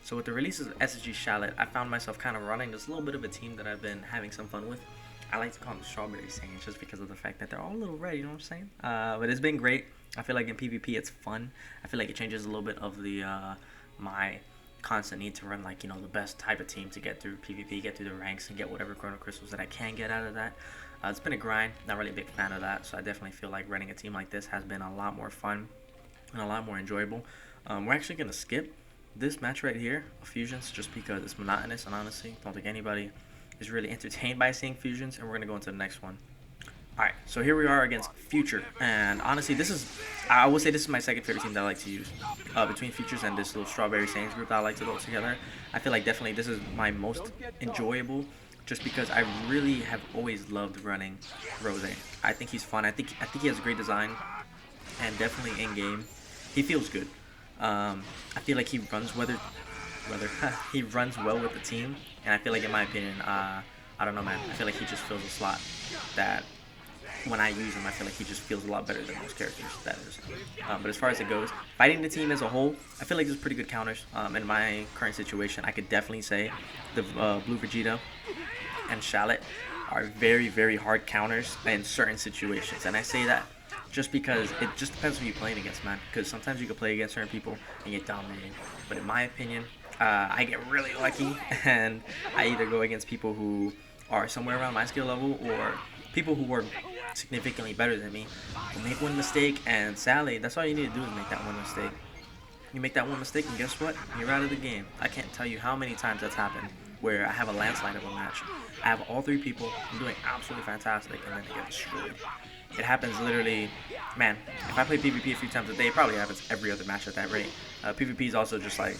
So with the release of SSG Shallot, I found myself kind of running this little bit of a team that I've been having some fun with. I like to call them Strawberry Saiyans just because of the fact that they're all a little red, you know what I'm saying? But it's been great. I feel like in PvP it's fun. I feel like it changes a little bit of the my constant need to run like, you know, the best type of team to get through PvP, get through the ranks, and get whatever Chrono Crystals that I can get out of that. It's been a grind, not really a big fan of that, so I definitely feel like running a team like this has been a lot more fun and a lot more enjoyable. We're actually going to skip this match right here of fusions just because it's monotonous, and honestly don't think anybody is really entertained by seeing fusions, and we're going to go into the next one. Alright, so here we are against Future, and honestly I would say this is my second favorite team that I like to use. Between Futures and this little Strawberry Saiyans group that I like to go together, I feel like definitely this is my most enjoyable just because I really have always loved running Rose. I think he's fun, I think he has a great design, and definitely in game he feels good. I feel like he runs he runs well with the team, and I feel like in my opinion, I don't know, man, I feel like he just fills a slot that when I use him, I feel like he just feels a lot better than most characters, that is. But as far as it goes, fighting the team as a whole, I feel like there's pretty good counters. In my current situation, I could definitely say the Blue Vegeta and Shallot are very, very hard counters in certain situations. And I say that just because it just depends who you're playing against, man. Because sometimes you can play against certain people and get dominated. But in my opinion, I get really lucky, and I either go against people who are somewhere around my skill level or people who are significantly better than me will make one mistake, and sadly, that's all you need to do is make that one mistake. You make that one mistake, and guess what? You're out of the game. I can't tell you how many times that's happened where I have a landslide of a match. I have all three people, I'm doing absolutely fantastic, and then they get destroyed. It happens literally, man, if I play PvP a few times a day, it probably happens every other match at that rate. PvP is also just like,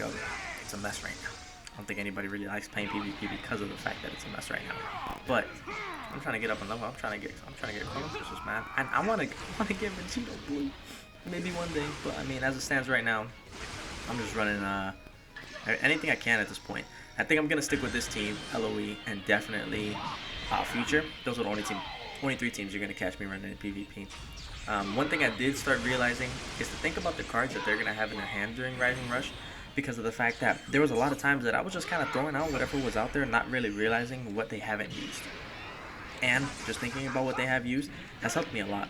it's a mess right now. I don't think anybody really likes playing PvP because of the fact that it's a mess right now. But I'm trying to get up a level. I'm trying to get Chrono Crystals, man. And I wanna get Vegito Blue. Maybe one day. But I mean, as it stands right now, I'm just running anything I can at this point. I think I'm gonna stick with this team, LOE, and definitely Future. Those are the only three teams you're gonna catch me running in PvP. One thing I did start realizing is to think about the cards that they're gonna have in their hand during Rising Rush, because of the fact that there was a lot of times that I was just kind of throwing out whatever was out there, not really realizing what they haven't used. And just thinking about what they have used has helped me a lot.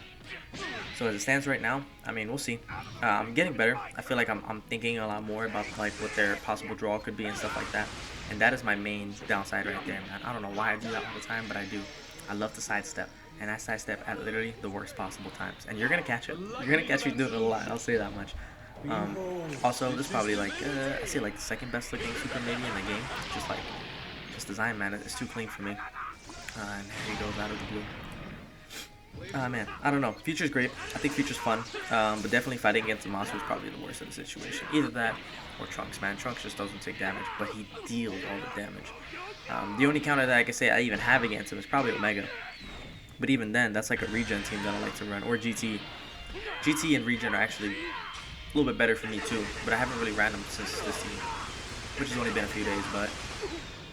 So as it stands right now, I mean, we'll see. I'm getting better. I feel like I'm thinking a lot more about like what their possible draw could be and stuff like that. And that is my main downside right there, man. I don't know why I do that all the time, but I do. I love to sidestep, and I sidestep at literally the worst possible times. And you're gonna catch it. You're gonna catch me doing it a lot. I'll say that much. Also, this is probably like I say like the second best looking super maybe in the game. Just design, man. It's too clean for me. And here he goes out of the blue. Man, I don't know. Future's great. I think Future's fun. But definitely fighting against the monster is probably the worst of the situation. Either that or Trunks, man. Trunks just doesn't take damage, but he deals all the damage. The only counter that I can say I even have against him is probably Omega. But even then, that's like a regen team that I like to run. Or GT. GT and regen are actually a little bit better for me too. But I haven't really ran them since this team, which has only been a few days. But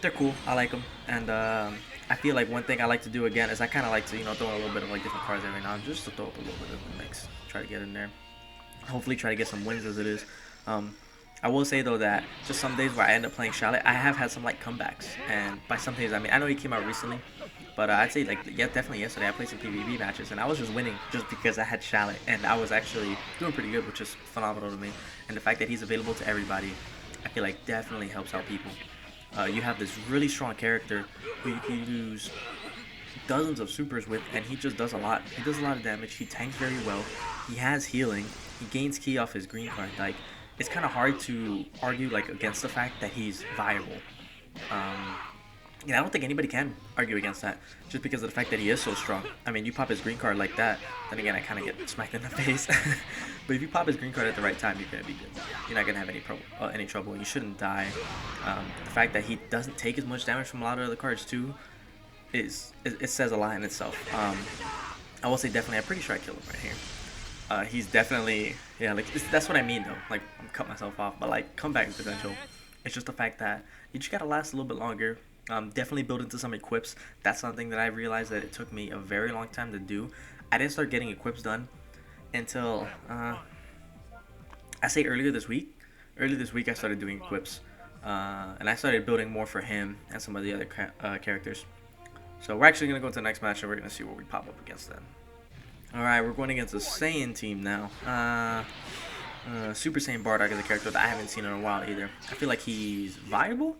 they're cool. I like them. And I feel like one thing I like to do again is I kind of like to, you know, throw in a little bit of like different cards every now and then, just to throw up a little bit of the mix. Try to get in there. Hopefully try to get some wins as it is. I will say though that just some days where I end up playing Shallot, I have had some like comebacks. And by some days, I mean, I know he came out recently, but I'd say like, yeah, definitely yesterday I played some PvP matches and I was just winning just because I had Shallot, and I was actually doing pretty good, which is phenomenal to me. And the fact that he's available to everybody, I feel like definitely helps out people. You have this really strong character who you can use dozens of supers with, and he just does a lot. He does a lot of damage. He tanks very well. He has healing. He gains ki off his green card. Like, it's kind of hard to argue like against the fact that he's viable. I don't think anybody can argue against that just because of the fact that he is so strong. I mean, you pop his green card like that, then again, I kind of get smacked in the face. But if you pop his green card at the right time, you're going to be good. You're not going to have any trouble, and you shouldn't die. The fact that he doesn't take as much damage from a lot of other cards too, it says a lot in itself. I will say definitely, I'm pretty sure I killed him right here. He's definitely, yeah, like, that's what I mean though. Like, I'm cut myself off, but like, comeback potential. It's just the fact that you just got to last a little bit longer. Definitely build into some equips. That's something that I realized that it took me a very long time to do. I didn't start getting equips done until I say earlier this week. Earlier this week I started doing equips. and I started building more for him and some of the other characters. So we're actually going to go to the next match, and we're going to see what we pop up against them. Alright, we're going against a Saiyan team now. Super Saiyan Bardock is a character that I haven't seen in a while either. I feel like he's viable.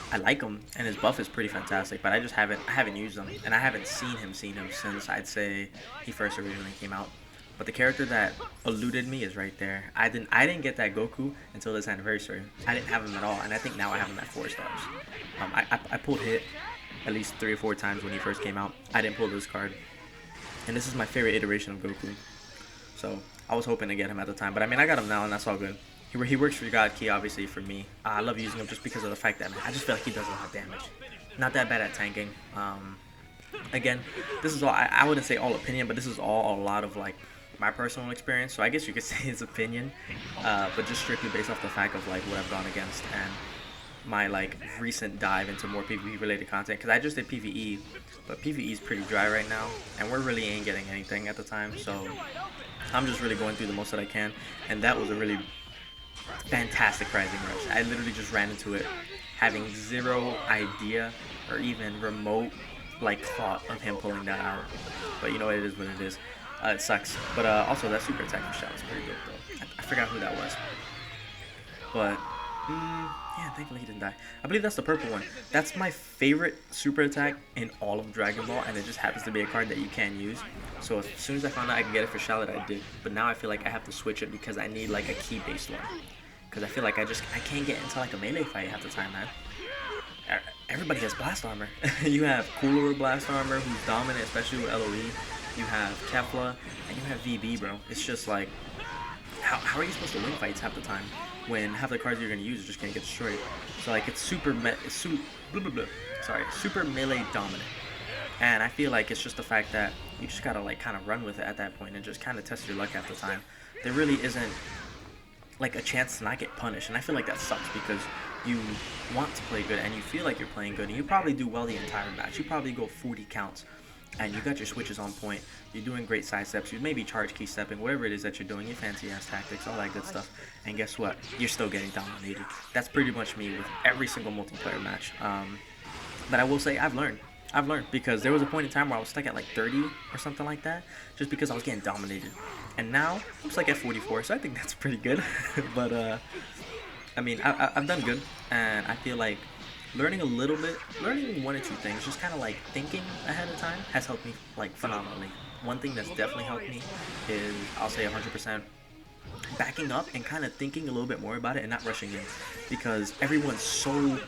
I like him, and his buff is pretty fantastic, but I haven't used him, and I haven't seen him since I'd say he first originally came out. But the character that eluded me is right there. I didn't get that Goku until this anniversary. I didn't have him at all, and I think now I have him at 4 stars. I pulled hit at least 3 or 4 times when he first came out. I didn't pull this card, and this is my favorite iteration of Goku. So I was hoping to get him at the time, but I mean I got him now, and that's all good. He works for God Key, obviously, for me. I love using him just because of the fact that, man, I just feel like he does a lot of damage. Not that bad at tanking. Again, this is all, I wouldn't say all opinion, but this is all a lot of, like, my personal experience. So I guess you could say his opinion, but just strictly based off the fact of, like, what I've gone against and my, like, recent dive into more PvP-related content. Because I just did PvE, but PvE is pretty dry right now, and we really ain't getting anything at the time. So I'm just really going through the most that I can, and that was a really fantastic Rising Rush. I literally just ran into it having zero idea or even remote like thought of him pulling that out. But you know, it is what it is. It sucks. But also that super attack for Shao was pretty good though. I forgot who that was. But yeah, thankfully he didn't die. I believe that's the purple one. That's my favorite super attack in all of Dragon Ball, and it just happens to be a card that you can use. So as soon as I found out I could get it for Charlotte, I did. But now I feel like I have to switch it because I need like a key-based one. Because I feel like I can't get into like a melee fight half the time, man. Everybody has blast armor. You have Cooler with blast armor, who's dominant, especially with LOE. You have Kefla, and you have VB, bro. It's just like, how are you supposed to win fights half the time when half the cards you're gonna use are just gonna get destroyed? So like it's super melee dominant, and I feel like it's just the fact that you just gotta like kind of run with it at that point and just kind of test your luck half the time. There really isn't like a chance to not get punished, and I feel like that sucks because you want to play good and you feel like you're playing good and you probably do well the entire match. You probably go 40 counts and you got your switches on point. You're doing great side steps. You maybe charge key stepping, whatever it is that you're doing, your fancy ass tactics, all that good stuff. And guess what? You're still getting dominated. That's pretty much me with every single multiplayer match. But I will say I've learned because there was a point in time where I was stuck at like 30 or something like that just because I was getting dominated. And now I'm stuck at 44, so I think that's pretty good. But I mean, I've done good, and I feel like learning one or two things, just kind of like thinking ahead of time has helped me like phenomenally. One thing that's definitely helped me is, I'll say 100%, backing up and kind of thinking a little bit more about it and not rushing in, because everyone's so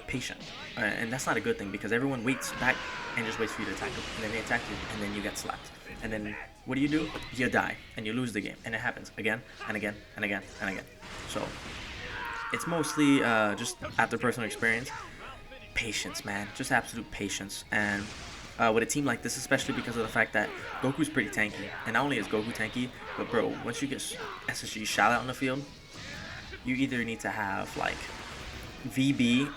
patient, and that's not a good thing because everyone waits back and just waits for you to attack them, and then they attack you, and then you get slapped, and then what do? You die, and you lose the game, and it happens again and again and again and again. So it's mostly just after personal experience, patience, man, just absolute patience. And with a team like this, especially because of the fact that Goku's pretty tanky, and not only is Goku tanky, but bro, once you get SSG shot out on the field, you either need to have like VB,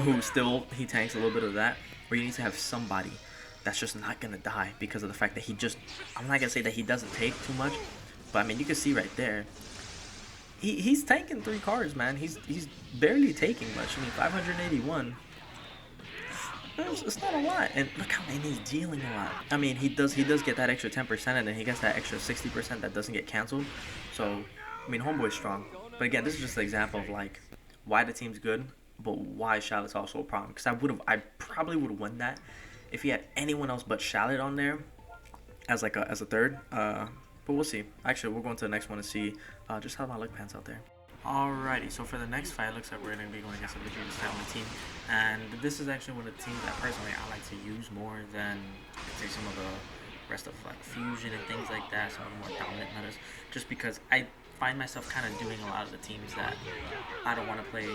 who he tanks a little bit of that, or you need to have somebody that's just not gonna die because of the fact that I'm not gonna say that he doesn't take too much, but I mean you can see right there, he's tanking 3 cards, man. He's barely taking much. I mean 581. It's not a lot, and look how many he's dealing a lot. I mean he does get that extra 10%, and then he gets that extra 60% that doesn't get canceled. So I mean homeboy's strong. But again, this is just an example of like why the team's good, but why Charlotte's also a problem. Because I probably would have won that if he had anyone else but Charlotte on there as a third. But we'll see. Actually, we'll go on to the next one and see just how my luck pans out there. Alrighty, so for the next fight, it looks like we're going to be going against a Vegito Blue team. And this is actually one of the teams that personally I like to use more than, say, some of the rest of like Fusion and things like that, some of the more dominant metas, just because I find myself kind of doing a lot of the teams that I don't want to play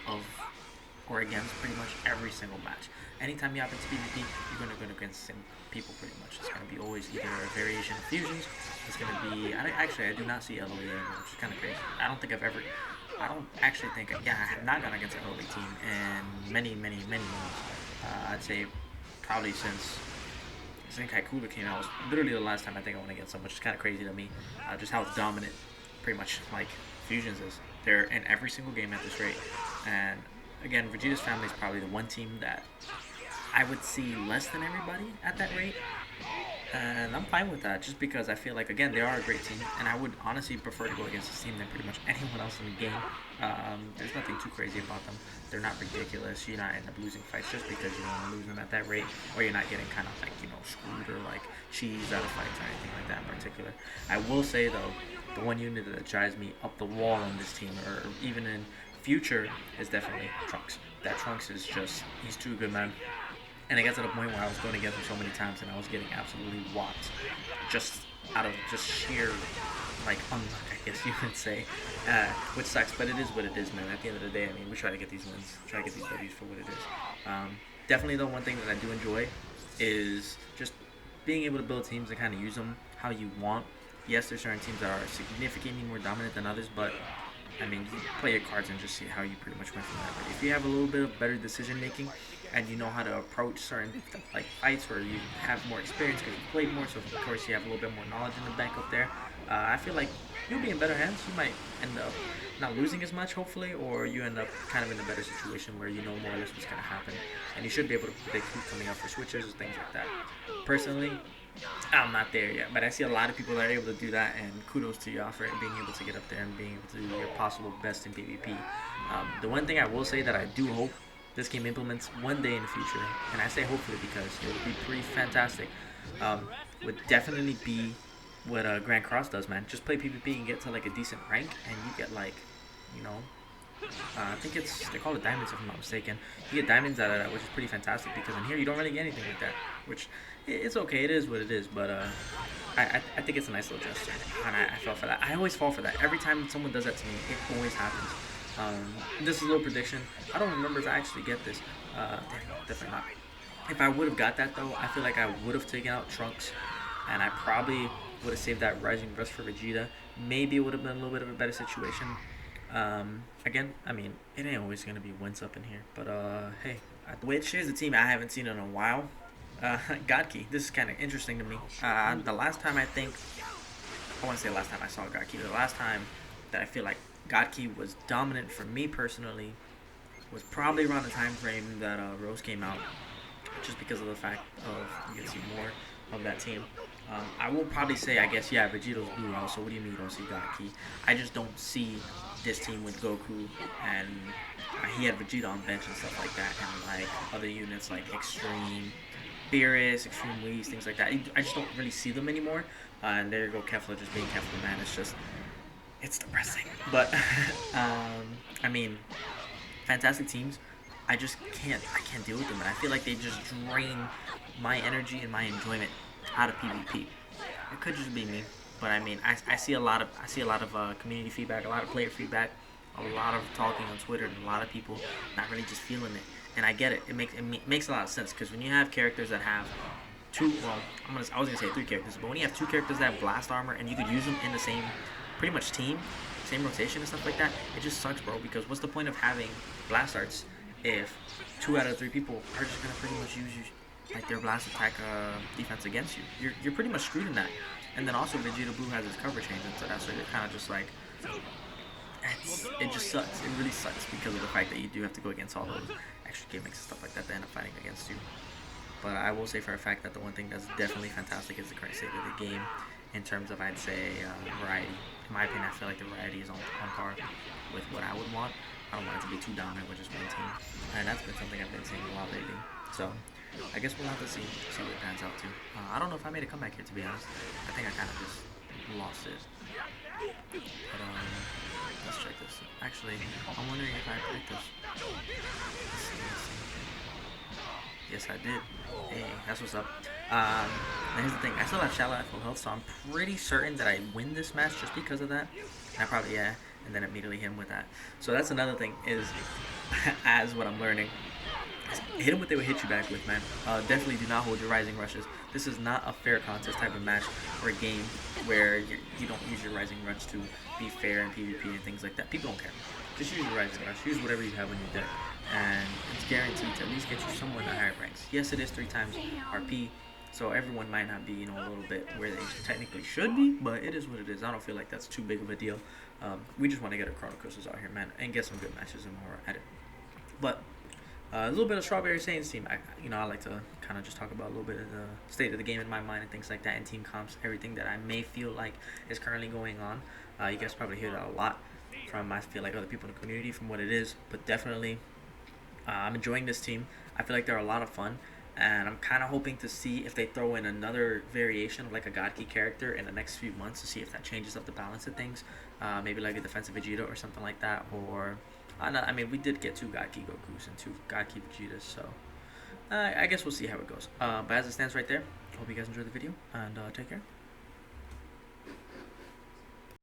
of or against pretty much every single match. Anytime you hop into PvP, you're going to go against the same people pretty much. It's going to be always either a variation of fusions. It's going to be, I do not see LOE anymore, which is kind of crazy. I don't actually think, I have not gone against an LOE team in many months. I'd say probably since Zenkai Cooler came out was literally the last time I think I went against them, which is kind of crazy to me. Just how dominant pretty much like Fusions is. They're in every single game at this rate. And again, Vegeta's family is probably the one team that I would see less than everybody at that rate. And I'm fine with that, just because I feel like, again, they are a great team, and I would honestly prefer to go against this team than pretty much anyone else in the game. There's nothing too crazy about them. They're not ridiculous. You're not end up losing fights just because you want to lose them at that rate, or you're not getting kind of like, screwed or like cheesed out of fights or anything like that in particular. I will say though, the one unit that drives me up the wall on this team, or even in future, is definitely Trunks. That Trunks is just, he's too good, man. And it got to the point where I was going against him so many times and I was getting absolutely whopped just out of just sheer, like, unluck, I guess you would say. Which sucks, but it is what it is, man. At the end of the day, I mean, we try to get these wins, try to get these W's for what it is. Definitely, though, one thing that I do enjoy is just being able to build teams and kind of use them how you want. Yes, there's certain teams that are significantly more dominant than others, but I mean, you play your cards and just see how you pretty much win from that. But if you have a little bit of better decision making and you know how to approach certain like fights, or you have more experience because you played more, so of course you have a little bit more knowledge in the bank up there, I feel like you'll be in better hands. You might end up not losing as much, hopefully, or you end up kind of in a better situation where you know more or less what's going to happen, and you should be able to predict who's coming up for switches or things like that. Personally, I'm not there yet, but I see a lot of people that are able to do that, and kudos to y'all for being able to get up there and being able to do your possible best in PvP. The one thing I will say that I do hope this game implements one day in the future, and I say hopefully because it would be pretty fantastic, would definitely be what Grand Cross does, man. Just play PvP and get to like a decent rank, and you get like, I think they call it diamonds if I'm not mistaken. You get diamonds out of that, which is pretty fantastic, because in here you don't really get anything like that, which it's okay, it is what it is, but I think it's a nice little gesture, and I fell for that. I always fall for that. Every time someone does that to me, it always happens. This is a little prediction. I don't remember if I actually get this. Definitely not. If I would have got that though, I feel like I would have taken out Trunks, and I probably would have saved that Rising Rush for Vegeta. Maybe it would have been a little bit of a better situation. Again, I mean, it ain't always going to be wins up in here. But, hey, which is a team I haven't seen in a while. Godkey. This is kind of interesting to me. The last time I want to say last time I saw Godkey, the last time that I feel like Godkey was dominant for me personally was probably around the time frame that Rose came out. Just because of the fact of you can see more of that team. I will probably say, I guess, yeah, Vegito's Blue also. What do you mean you don't see Godkey? I just don't see this team with Goku, and he had Vegeta on bench and stuff like that, and like other units like Extreme Beerus, Extreme Whis, things like that. I just don't really see them anymore. And there you go, Kefla just being Kefla, man. It's depressing. But I mean, fantastic teams. I can't deal with them, and I feel like they just drain my energy and my enjoyment out of PvP. It could just be me, but I mean, I see a lot of community feedback, a lot of player feedback, a lot of talking on Twitter, and a lot of people not really just feeling it. And I get it. It makes a lot of sense, because when you have characters that have I was gonna say 3 characters, but when you have 2 characters that have blast armor and you could use them in the same pretty much team, same rotation and stuff like that, it just sucks, bro. Because what's the point of having blast arts if 2 out of 3 people are just gonna pretty much use you like their blast attack defense against you? You're pretty much screwed in that. And then also Vegito Blue has his cover change into that, so you're kind of just like, it just sucks. It really sucks because of the fact that you do have to go against all those extra gimmicks and stuff like that that end up fighting against you. But I will say for a fact that the one thing that's definitely fantastic is the current state of the game in terms of, I'd say, variety. In my opinion, I feel like the variety is on par with what I would want. I don't want it to be too dominant with just one team, and that's been something I've been seeing a lot lately. So I guess we'll have to see what it pans out to. I don't know if I made a comeback here, to be honest. I think I kind of just lost it. But let's check this. Actually, I'm wondering if I picked this. Let's see. Yes, I did. Hey, that's what's up. Now here's the thing. I still have Shallow at full health, so I'm pretty certain that I win this match just because of that. And I probably, and then immediately hit him with that. So that's another thing, is as what I'm learning, hit him what they would hit you back with, man. Definitely do not hold your Rising Rushes. This is not a fair contest type of match or a game where you don't use your Rising Rush to be fair in PvP and things like that. People don't care. Just use your Rising Rush. Use whatever you have on your deck, and it's guaranteed to at least get you somewhere in the higher ranks. Yes, it is 3 times RP, So everyone might not be, you know, a little bit where they technically should be, but it is what it is. I don't feel like that's too big of a deal. We just want to get our Chrono Crystals out here, man, and get some good matches and more at it. But a little bit of Strawberry Saiyans team. I like to kind of just talk about a little bit of the state of the game in my mind and things like that, and team comps, everything that I may feel like is currently going on. You guys probably hear that a lot from, I feel like, other people in the community from what it is, but definitely I'm enjoying this team. I feel like they're a lot of fun, and I'm kind of hoping to see if they throw in another variation of like a God Key character in the next few months to see if that changes up the balance of things. Maybe like a defensive Vegeta or something like that, or I mean, we did get 2 God Key Gokus and 2 God Key Vegetas, so I guess we'll see how it goes. But as it stands right there, hope you guys enjoyed the video, and take care.